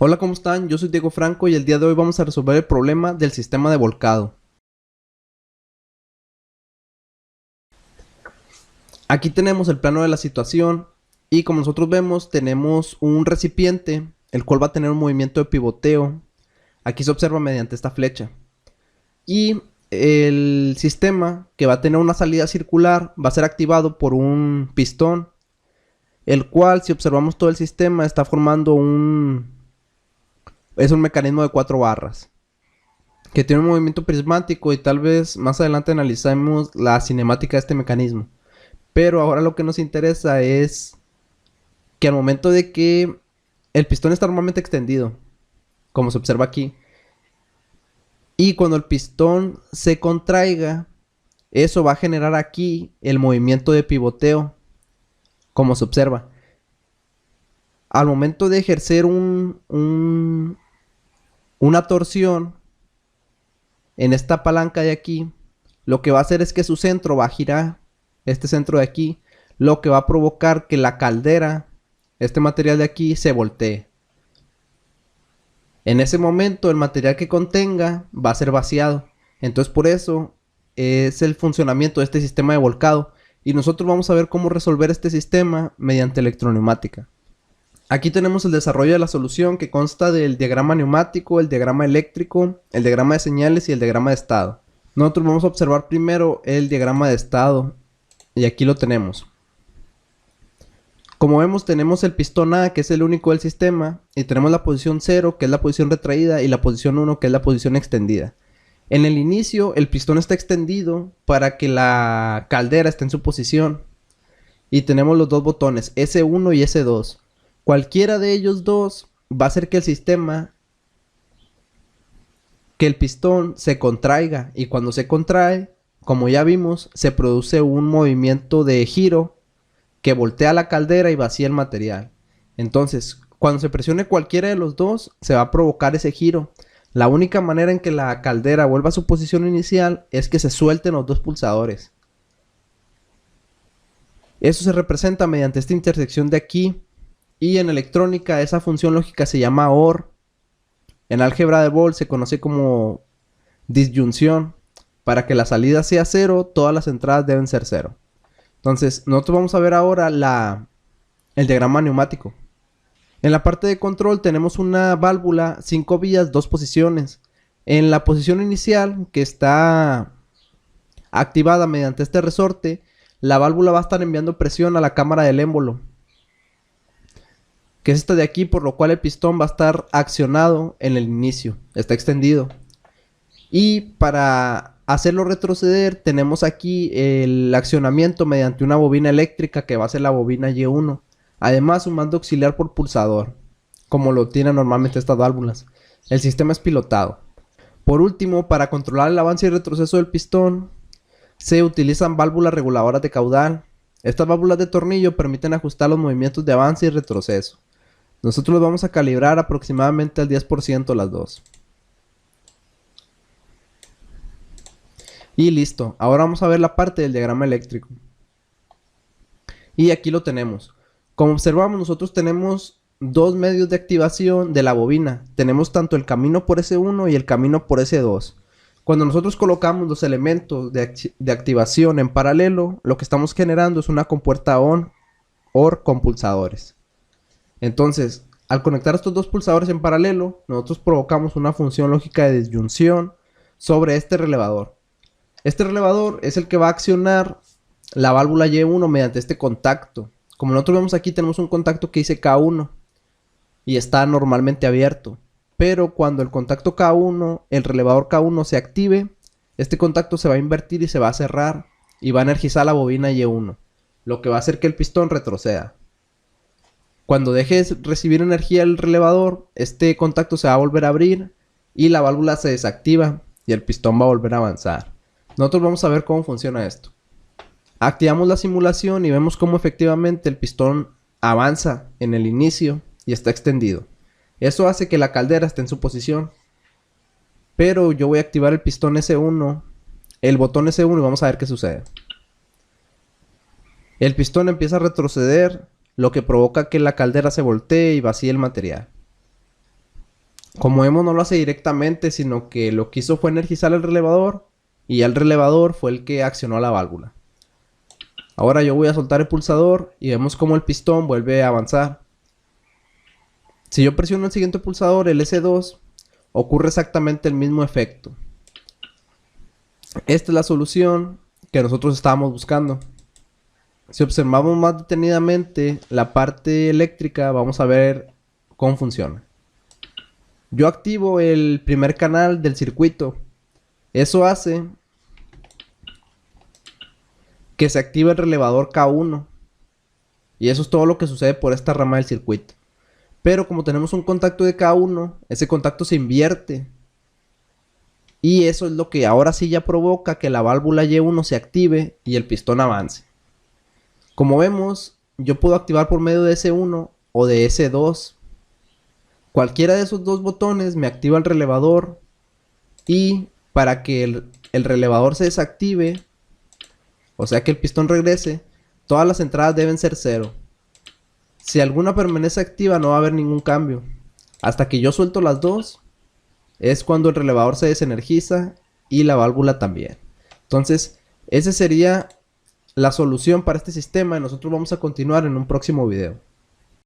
Hola, ¿cómo están? Yo soy Diego Franco y el día de hoy vamos a resolver el problema del sistema de volcado. Aquí tenemos el plano de la situación y como nosotros vemos tenemos un recipiente el cual va a tener un movimiento de pivoteo. Aquí se observa mediante esta flecha. Y el sistema, que va a tener una salida circular, va a ser activado por un pistón, el cual, si observamos todo el sistema, está formando es un mecanismo de 4 barras que tiene un movimiento prismático, y tal vez más adelante analicemos la cinemática de este mecanismo. Pero ahora lo que nos interesa es que al momento de que el pistón está normalmente extendido, como se observa aquí, y cuando el pistón se contraiga, eso va a generar aquí el movimiento de pivoteo, como se observa. Al momento de ejercer una torsión en esta palanca de aquí, lo que va a hacer es que su centro va a girar, este centro de aquí, lo que va a provocar que la caldera, este material de aquí, se voltee. En ese momento el material que contenga va a ser vaciado. Entonces por eso es el funcionamiento de este sistema de volcado. Y nosotros vamos a ver cómo resolver este sistema mediante electroneumática. Aquí tenemos el desarrollo de la solución, que consta del diagrama neumático, el diagrama eléctrico, el diagrama de señales y el diagrama de estado. Nosotros vamos a observar primero el diagrama de estado. Y aquí lo tenemos. Como vemos, tenemos el pistón A, que es el único del sistema, y tenemos la posición 0, que es la posición retraída, y la posición 1, que es la posición extendida. En el inicio, el pistón está extendido para que la caldera esté en su posición. Y tenemos los dos botones, S1 y S2. Cualquiera de ellos dos va a hacer que el sistema, que el pistón se contraiga, y cuando se contrae, como ya vimos, se produce un movimiento de giro que voltea la caldera y vacía el material. Entonces, cuando se presione cualquiera de los dos, se va a provocar ese giro. La única manera en que la caldera vuelva a su posición inicial es que se suelten los dos pulsadores. Eso se representa mediante esta intersección de aquí. Y en electrónica esa función lógica se llama OR. En álgebra de Boole se conoce como disyunción. Para que la salida sea 0, todas las entradas deben ser 0. Entonces, nosotros vamos a ver ahora el diagrama neumático. En la parte de control tenemos una válvula, 5 vías, 2 posiciones. En la posición inicial, que está activada mediante este resorte, la válvula va a estar enviando presión a la cámara del émbolo, que es esta de aquí, por lo cual el pistón va a estar accionado en el inicio, está extendido. Y para hacerlo retroceder, tenemos aquí el accionamiento mediante una bobina eléctrica, que va a ser la bobina Y1. Además, un mando auxiliar por pulsador, como lo tienen normalmente estas válvulas. El sistema es pilotado. Por último, para controlar el avance y retroceso del pistón, se utilizan válvulas reguladoras de caudal. Estas válvulas de tornillo permiten ajustar los movimientos de avance y retroceso. Nosotros los vamos a calibrar aproximadamente al 10% las dos. Y listo. Ahora vamos a ver la parte del diagrama eléctrico. Y aquí lo tenemos. Como observamos, nosotros tenemos dos medios de activación de la bobina. Tenemos tanto el camino por S1 y el camino por S2. Cuando nosotros colocamos los elementos de activación en paralelo, lo que estamos generando es una compuerta OR con pulsadores. Entonces, al conectar estos dos pulsadores en paralelo, nosotros provocamos una función lógica de disyunción sobre este relevador. Este relevador es el que va a accionar la válvula Y1 mediante este contacto. Como nosotros vemos aquí, tenemos un contacto que dice K1 y está normalmente abierto. Pero cuando el contacto K1, el relevador K1 se active, este contacto se va a invertir y se va a cerrar y va a energizar la bobina Y1, lo que va a hacer que el pistón retroceda. Cuando deje de recibir energía el relevador, este contacto se va a volver a abrir y la válvula se desactiva y el pistón va a volver a avanzar. Nosotros vamos a ver cómo funciona esto. Activamos la simulación y vemos cómo efectivamente el pistón avanza en el inicio y está extendido. Eso hace que la caldera esté en su posición. Pero yo voy a activar el pistón S1, el botón S1, y vamos a ver qué sucede. El pistón empieza a retroceder, lo que provoca que la caldera se voltee y vacíe el material. Como vemos, no lo hace directamente, sino que lo que hizo fue energizar el relevador y ya el relevador fue el que accionó la válvula. Ahora yo voy a soltar el pulsador y vemos como el pistón vuelve a avanzar. Si yo presiono el siguiente pulsador, el S2, ocurre exactamente el mismo efecto. Esta es la solución que nosotros estábamos buscando. Si observamos más detenidamente la parte eléctrica, vamos a ver cómo funciona. Yo activo el primer canal del circuito. Eso hace que se active el relevador K1. Y eso es todo lo que sucede por esta rama del circuito. Pero como tenemos un contacto de K1, ese contacto se invierte. Y eso es lo que ahora sí ya provoca que la válvula Y1 se active y el pistón avance. Como vemos, yo puedo activar por medio de S1 o de S2. Cualquiera de esos dos botones me activa el relevador. Y para que el relevador se desactive, o sea que el pistón regrese, todas las entradas deben ser 0. Si alguna permanece activa no va a haber ningún cambio. Hasta que yo suelto las dos, es cuando el relevador se desenergiza y la válvula también. Entonces, esa sería la solución para este sistema y nosotros vamos a continuar en un próximo video.